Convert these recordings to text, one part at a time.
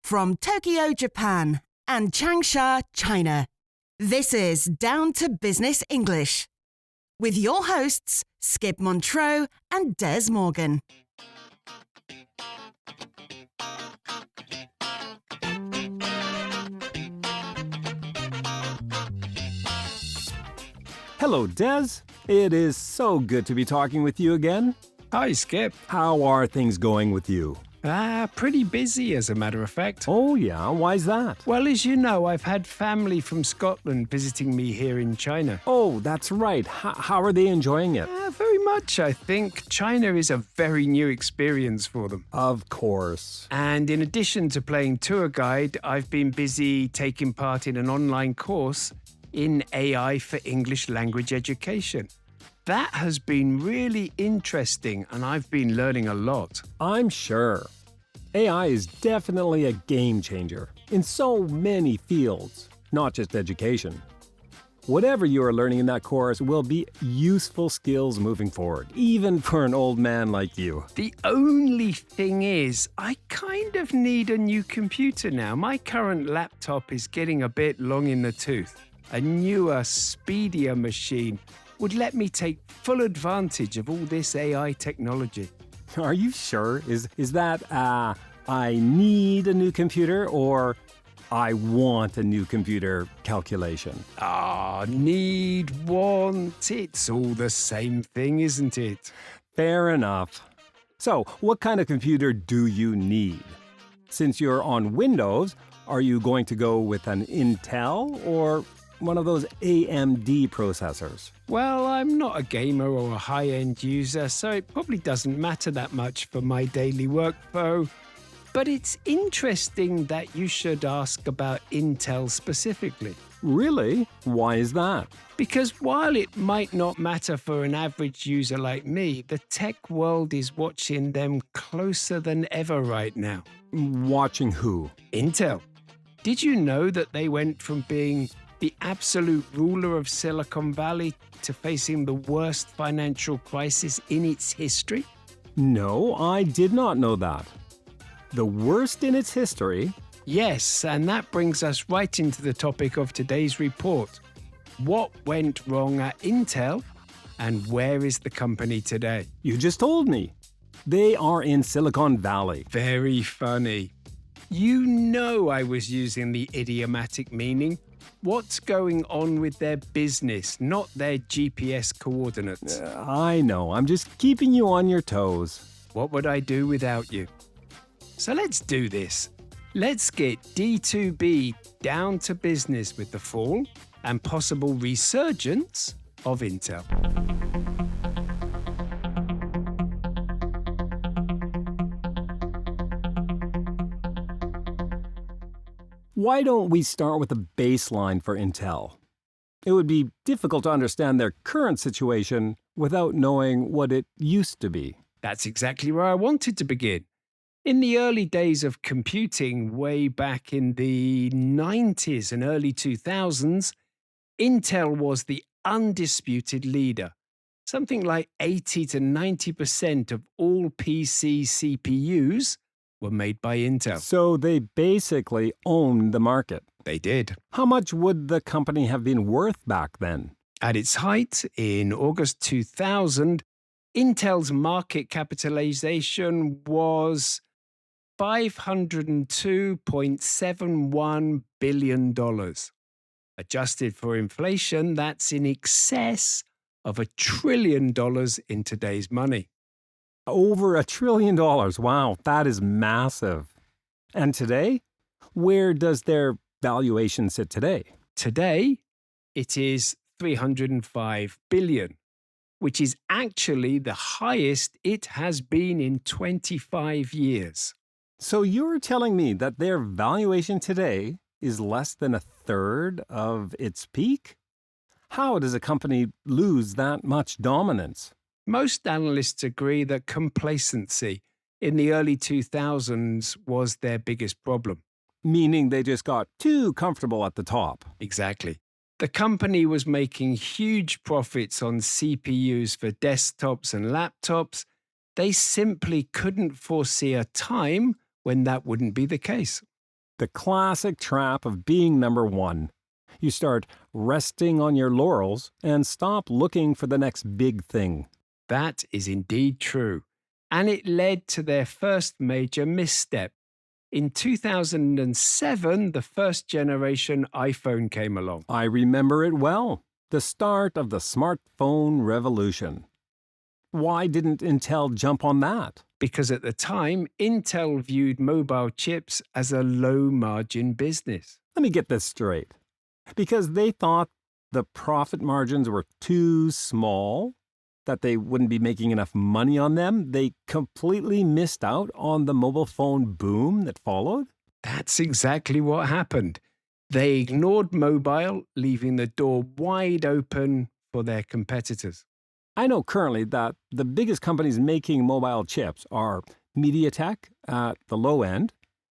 From Tokyo, Japan and Changsha, China, this is Down to Business English with your hosts, Skip Montreux and Dez Morgan. Hello, Dez. It is so good to be talking with you again. Hi, Skip. How are things going with you? Pretty busy, as a matter of fact. Oh, yeah? Why's that? Well, as you know, I've had family from Scotland visiting me here in China. Oh, that's right. How are they enjoying it? Very much, I think. China is a very new experience for them. Of course. And in addition to playing tour guide, I've been busy taking part in an online course in AI for English language education. That has been really interesting, and I've been learning a lot. I'm sure. AI is definitely a game changer in so many fields, not just education. Whatever you are learning in that course will be useful skills moving forward, even for an old man like you. The only thing is, I kind of need a new computer now. My current laptop is getting a bit long in the tooth. A newer, speedier machine would let me take full advantage of all this AI technology. Are you sure? Is that, I need a new computer or I want a new computer calculation? Need, want, it's all the same thing, isn't it? Fair enough. So, what kind of computer do you need? Since you're on Windows, are you going to go with an Intel or one of those AMD processors? Well, I'm not a gamer or a high-end user, so it probably doesn't matter that much for my daily workflow. But it's interesting that you should ask about Intel specifically. Really? Why is that? Because while it might not matter for an average user like me, the tech world is watching them closer than ever right now. Watching who? Intel. Did you know that they went from being the absolute ruler of Silicon Valley to facing the worst financial crisis in its history? No, I did not know that. The worst in its history? Yes, and that brings us right into the topic of today's report. What went wrong at Intel, and where is the company today? You just told me. They are in Silicon Valley. Very funny. You know I was using the idiomatic meaning. What's going on with their business, not their GPS coordinates? I know. I'm just keeping you on your toes. What would I do without you? So let's do this. Let's get D2B down to business with the fall and possible resurgence of Intel. Why don't we start with a baseline for Intel? It would be difficult to understand their current situation without knowing what it used to be. That's exactly where I wanted to begin. In the early days of computing, way back in the 90s and early 2000s, Intel was the undisputed leader. Something like 80 to 90% of all PC CPUs were made by Intel. So they basically owned the market. They did. How much would the company have been worth back then? At its height, in August 2000, Intel's market capitalization was $502.71 billion. Adjusted for inflation, that's in excess of $1 trillion in today's money. Over $1 trillion. Wow, that is massive. And today? Where does their valuation sit today? Today, it is $305 billion, which is actually the highest it has been in 25 years. So you're telling me that their valuation today is less than a third of its peak? How does a company lose that much dominance? Most analysts agree that complacency in the early 2000s was their biggest problem. Meaning they just got too comfortable at the top. Exactly. The company was making huge profits on CPUs for desktops and laptops. They simply couldn't foresee a time when that wouldn't be the case. The classic trap of being number one. You start resting on your laurels and stop looking for the next big thing. That is indeed true. And it led to their first major misstep. In 2007, the first generation iPhone came along. I remember it well. The start of the smartphone revolution. Why didn't Intel jump on that? Because at the time, Intel viewed mobile chips as a low-margin business. Let me get this straight. Because they thought the profit margins were too small, that they wouldn't be making enough money on them, they completely missed out on the mobile phone boom that followed? That's exactly what happened. They ignored mobile, leaving the door wide open for their competitors. I know currently that the biggest companies making mobile chips are MediaTek at the low end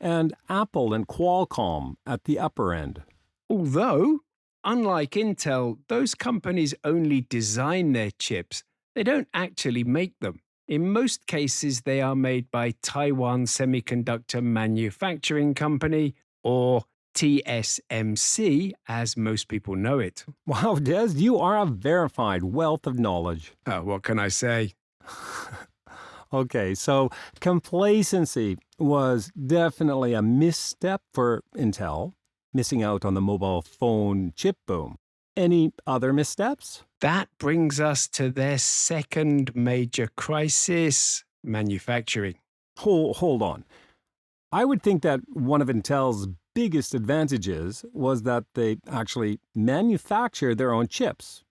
and Apple and Qualcomm at the upper end. Although, unlike Intel, those companies only design their chips. They don't actually make them. In most cases, they are made by Taiwan Semiconductor Manufacturing Company, or TSMC, as most people know it. Wow, Des, you are a verified wealth of knowledge. What can I say? Okay, so complacency was definitely a misstep for Intel, missing out on the mobile phone chip boom. Any other missteps? That brings us to their second major crisis, manufacturing. Hold on. I would think that one of Intel's biggest advantages was that they actually manufacture their own chips,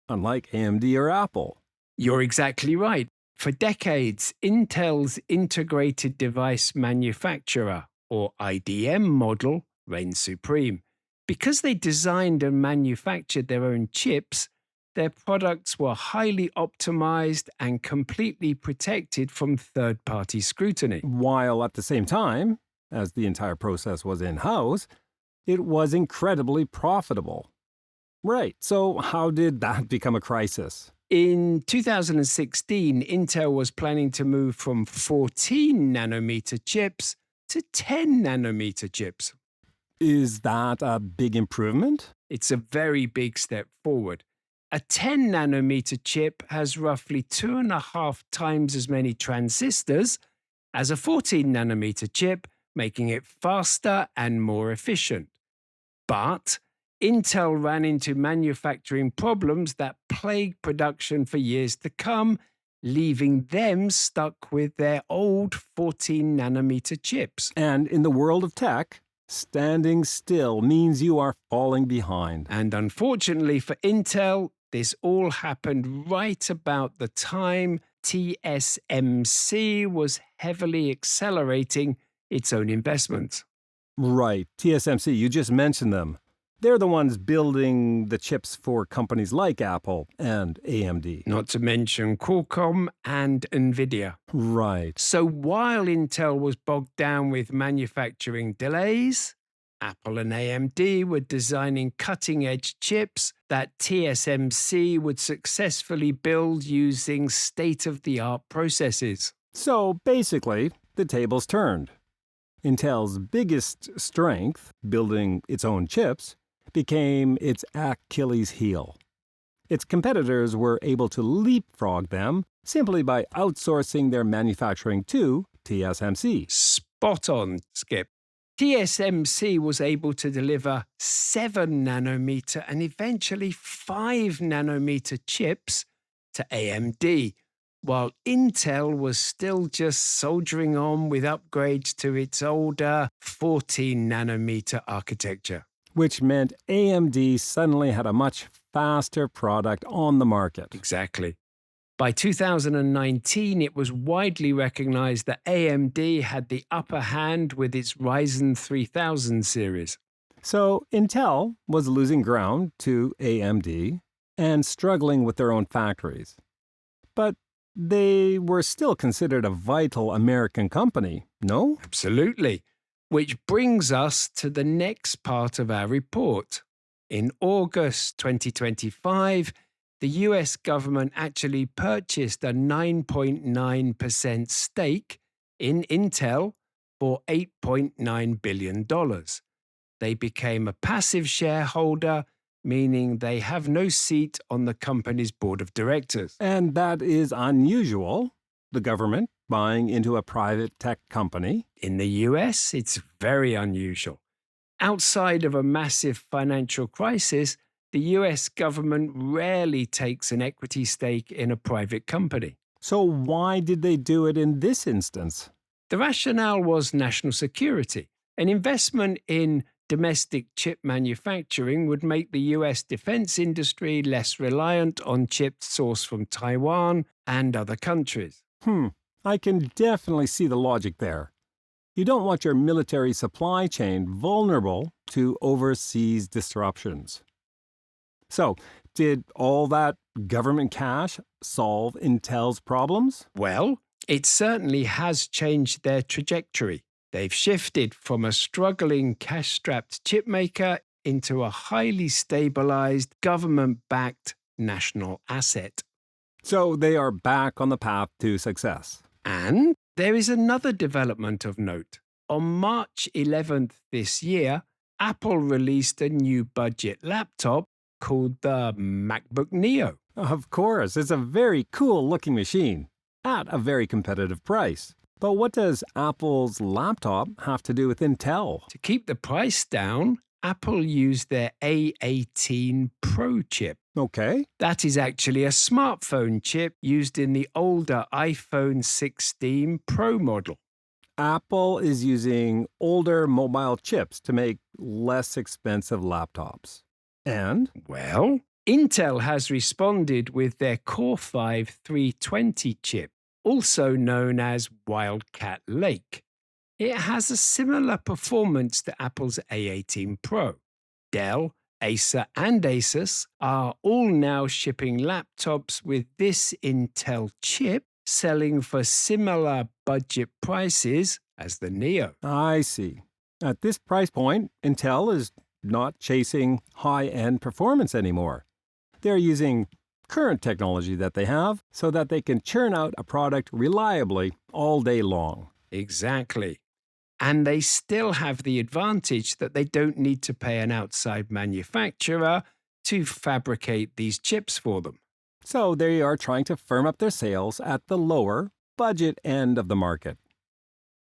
unlike AMD or Apple. You're exactly right. For decades, Intel's integrated device manufacturer, or IDM model, reigned supreme. Because they designed and manufactured their own chips, their products were highly optimized and completely protected from third-party scrutiny. While at the same time, as the entire process was in-house, it was incredibly profitable. Right, so how did that become a crisis? In 2016, Intel was planning to move from 14-nanometer chips to 10-nanometer chips. Is that a big improvement? It's a very big step forward. A 10-nanometer chip has roughly 2.5 times as many transistors as a 14-nanometer chip, making it faster and more efficient. But Intel ran into manufacturing problems that plagued production for years to come, leaving them stuck with their old 14-nanometer chips. And in the world of tech, standing still means you are falling behind. And unfortunately for Intel, this all happened right about the time TSMC was heavily accelerating its own investments. Right, TSMC, you just mentioned them. They're the ones building the chips for companies like Apple and AMD. Not to mention Qualcomm and Nvidia. Right. So while Intel was bogged down with manufacturing delays, Apple and AMD were designing cutting-edge chips that TSMC would successfully build using state-of-the-art processes. So basically, the tables turned. Intel's biggest strength, building its own chips, became its Achilles heel. Its competitors were able to leapfrog them simply by outsourcing their manufacturing to TSMC. Spot on, Skip. TSMC was able to deliver 7-nanometer and eventually 5-nanometer chips to AMD, while Intel was still just soldiering on with upgrades to its older 14-nanometer architecture. Which meant AMD suddenly had a much faster product on the market. Exactly. By 2019, it was widely recognized that AMD had the upper hand with its Ryzen 3000 series. So Intel was losing ground to AMD and struggling with their own factories. But they were still considered a vital American company, no? Absolutely. Which brings us to the next part of our report. In August 2025, the US government actually purchased a 9.9% stake in Intel for $8.9 billion. They became a passive shareholder, meaning they have no seat on the company's board of directors. And that is unusual. The government buying into a private tech company. In the US, it's very unusual. Outside of a massive financial crisis, the US government rarely takes an equity stake in a private company. So why did they do it in this instance? The rationale was national security. An investment in domestic chip manufacturing would make the US defense industry less reliant on chips sourced from Taiwan and other countries. I can definitely see the logic there. You don't want your military supply chain vulnerable to overseas disruptions. So, did all that government cash solve Intel's problems? Well, it certainly has changed their trajectory. They've shifted from a struggling cash-strapped chipmaker into a highly stabilized, government-backed national asset. So they are back on the path to success. And there is another development of note. On March 11th this year, Apple released a new budget laptop called the MacBook Neo. Of course, it's a very cool-looking machine at a very competitive price. But what does Apple's laptop have to do with Intel? To keep the price down, Apple used their A18 Pro chip. Okay. That is actually a smartphone chip used in the older iPhone 16 Pro model. Apple is using older mobile chips to make less expensive laptops. And? Well, Intel has responded with their Core 5 320 chip, also known as Wildcat Lake. It has a similar performance to Apple's A18 Pro. Dell, Acer, and Asus are all now shipping laptops with this Intel chip, selling for similar budget prices as the Neo. I see. At this price point, Intel is not chasing high-end performance anymore. They're using current technology that they have so that they can churn out a product reliably all day long. Exactly. And they still have the advantage that they don't need to pay an outside manufacturer to fabricate these chips for them. So they are trying to firm up their sales at the lower budget end of the market.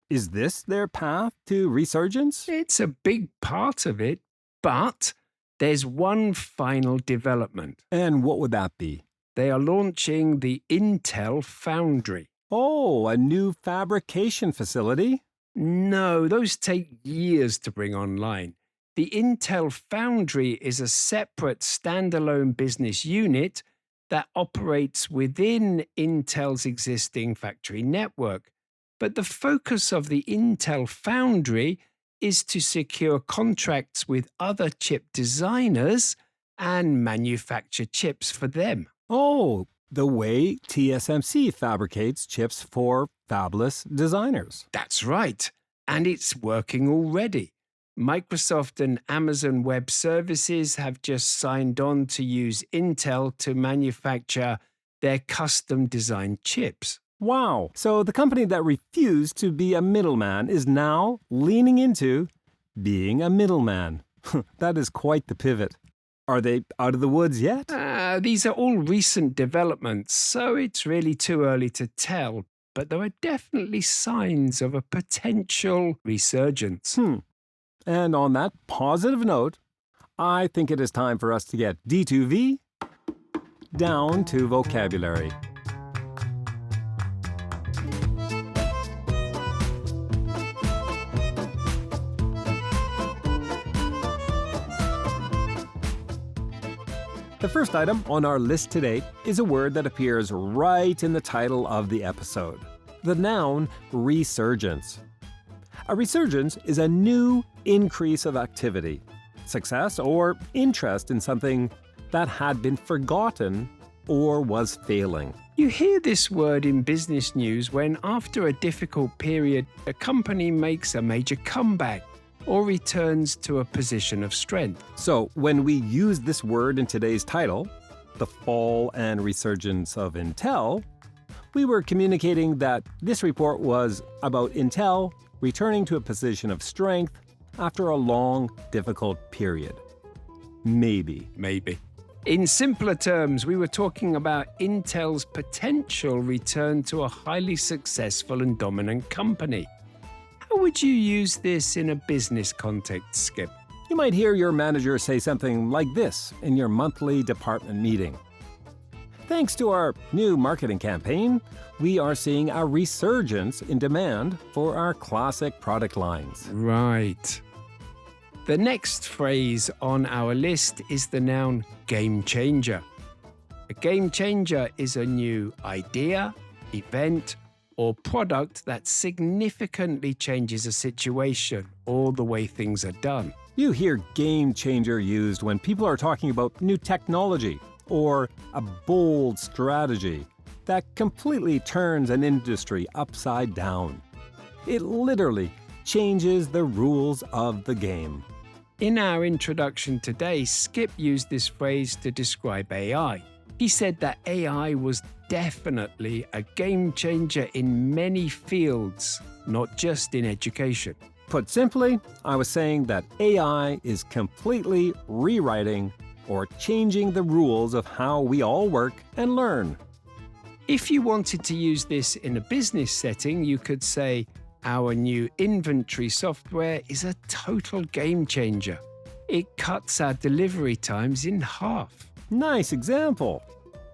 Is this their path to resurgence? It's a big part of it, but there's one final development. And what would that be? They are launching the Intel Foundry. Oh, a new fabrication facility? No, those take years to bring online. The Intel Foundry is a separate standalone business unit that operates within Intel's existing factory network. But the focus of the Intel Foundry is to secure contracts with other chip designers and manufacture chips for them. Oh, the way TSMC fabricates chips for fabless designers. That's right. And it's working already. Microsoft and Amazon Web Services have just signed on to use Intel to manufacture their custom-designed chips. Wow. So the company that refused to be a middleman is now leaning into being a middleman. That is quite the pivot. Are they out of the woods yet? These are all recent developments, so it's really too early to tell. But there are definitely signs of a potential resurgence. And on that positive note, I think it is time for us to get D2V down to vocabulary. The first item on our list today is a word that appears right in the title of the episode. The noun resurgence. A resurgence is a new increase of activity, success, or interest in something that had been forgotten or was failing. You hear this word in business news when, after a difficult period, a company makes a major comeback or returns to a position of strength. So, when we use this word in today's title, The Fall and Resurgence of Intel, we were communicating that this report was about Intel returning to a position of strength after a long, difficult period. Maybe. In simpler terms, we were talking about Intel's potential return to a highly successful and dominant company. How would you use this in a business context, Skip? You might hear your manager say something like this in your monthly department meeting. Thanks to our new marketing campaign, we are seeing a resurgence in demand for our classic product lines. Right. The next phrase on our list is the noun game changer. A game changer is a new idea, event, or product that significantly changes a situation or the way things are done. You hear game changer used when people are talking about new technology or a bold strategy that completely turns an industry upside down. It literally changes the rules of the game. In our introduction today, Skip used this phrase to describe AI. He said that AI was definitely a game changer in many fields, not just in education. Put simply, I was saying that AI is completely rewriting or changing the rules of how we all work and learn. If you wanted to use this in a business setting, you could say, our new inventory software is a total game changer. It cuts our delivery times in half. Nice example.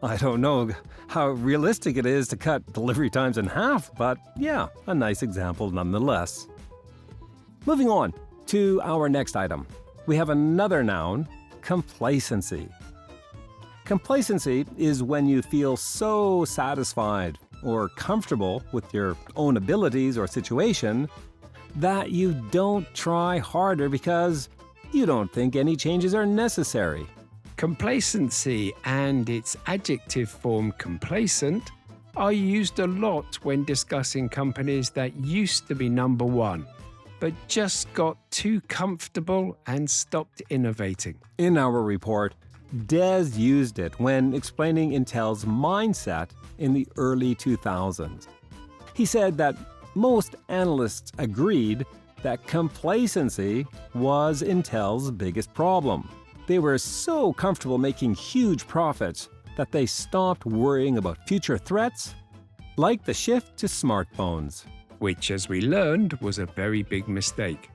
I don't know how realistic it is to cut delivery times in half, but yeah, a nice example nonetheless. Moving on to our next item. We have another noun, complacency. Complacency is when you feel so satisfied or comfortable with your own abilities or situation that you don't try harder because you don't think any changes are necessary. Complacency and its adjective form complacent are used a lot when discussing companies that used to be number one, but just got too comfortable and stopped innovating. In our report, Dez used it when explaining Intel's mindset in the early 2000s. He said that most analysts agreed that complacency was Intel's biggest problem. They were so comfortable making huge profits that they stopped worrying about future threats, like the shift to smartphones. Which, as we learned, was a very big mistake.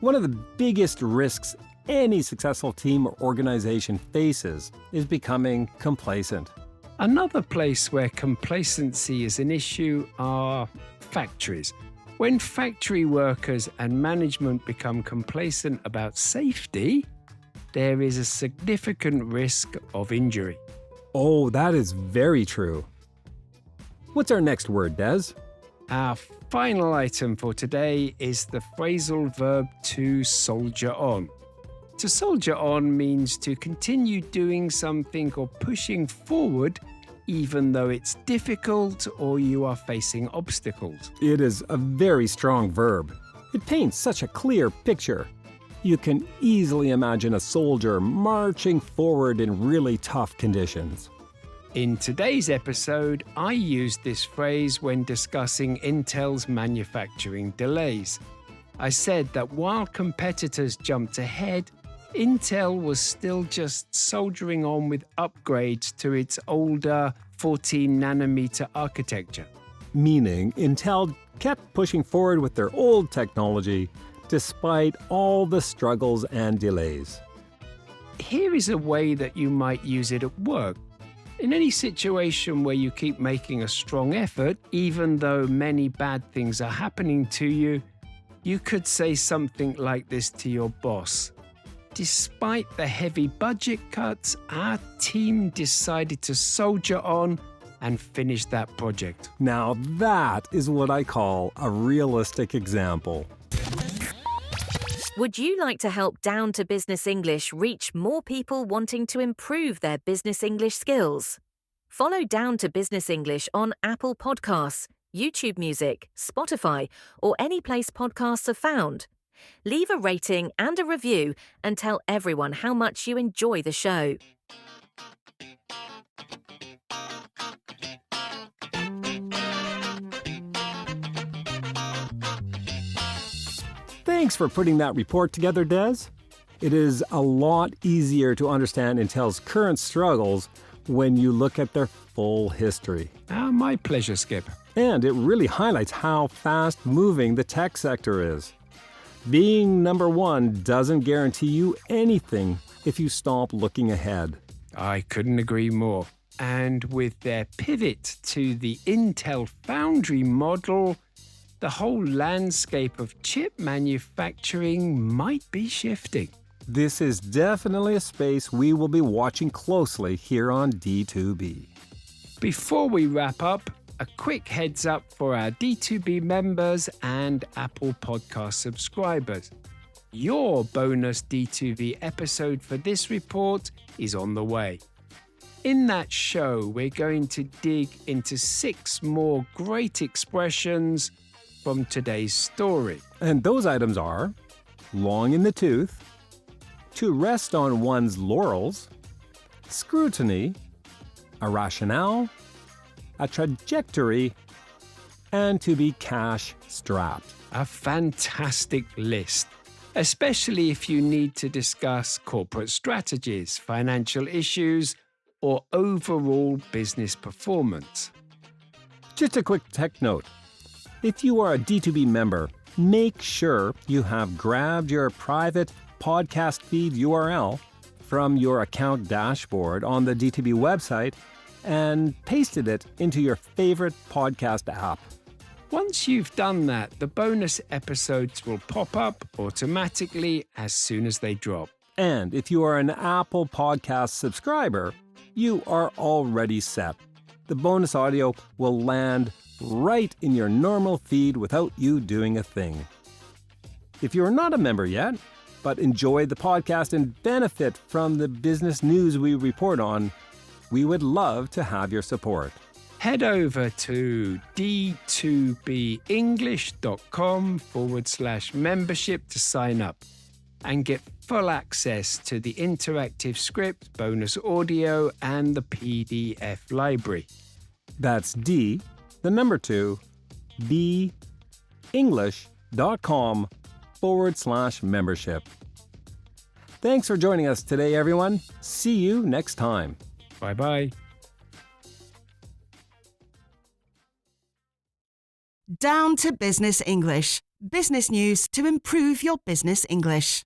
One of the biggest risks any successful team or organization faces is becoming complacent. Another place where complacency is an issue are factories. When factory workers and management become complacent about safety, there is a significant risk of injury. Oh, that is very true. What's our next word, Dez? Our final item for today is the phrasal verb to soldier on. To soldier on means to continue doing something or pushing forward even though it's difficult or you are facing obstacles. It is a very strong verb. It paints such a clear picture. You can easily imagine a soldier marching forward in really tough conditions. In today's episode, I used this phrase when discussing Intel's manufacturing delays. I said that while competitors jumped ahead, Intel was still just soldiering on with upgrades to its older 14-nanometer architecture. Meaning, Intel kept pushing forward with their old technology despite all the struggles and delays. Here is a way that you might use it at work. In any situation where you keep making a strong effort, even though many bad things are happening to you, you could say something like this to your boss. Despite the heavy budget cuts, our team decided to soldier on and finish that project. Now that is what I call a realistic example. Would you like to help Down to Business English reach more people wanting to improve their business English skills? Follow Down to Business English on Apple Podcasts, YouTube Music, Spotify, or any place podcasts are found. Leave a rating and a review and tell everyone how much you enjoy the show. Thanks for putting that report together, Dez. It is a lot easier to understand Intel's current struggles when you look at their full history. My pleasure, Skip. And it really highlights how fast-moving the tech sector is. Being number one doesn't guarantee you anything if you stop looking ahead. I couldn't agree more. And with their pivot to the Intel Foundry model, the whole landscape of chip manufacturing might be shifting. This is definitely a space we will be watching closely here on D2B. Before we wrap up, a quick heads up for our D2B members and Apple Podcast subscribers. Your bonus D2B episode for this report is on the way. In that show, we're going to dig into 6 more great expressions from today's story. And those items are long in the tooth, to rest on one's laurels, scrutiny, a rationale, a trajectory, and to be cash-strapped. A fantastic list, especially if you need to discuss corporate strategies, financial issues, or overall business performance. Just a quick tech note. If you are a D2B member, make sure you have grabbed your private podcast feed URL from your account dashboard on the D2B website and pasted it into your favorite podcast app. Once you've done that, the bonus episodes will pop up automatically as soon as they drop. And if you are an Apple Podcast subscriber, you are already set. The bonus audio will land right in your normal feed without you doing a thing. If you are not a member yet, but enjoy the podcast and benefit from the business news we report on, we would love to have your support. Head over to d2benglish.com/membership to sign up and get full access to the interactive script, bonus audio, and the PDF library. That's D, the number 2, benglish.com/membership. Thanks for joining us today, everyone. See you next time. Bye-bye. Down to Business English. Business news to improve your business English.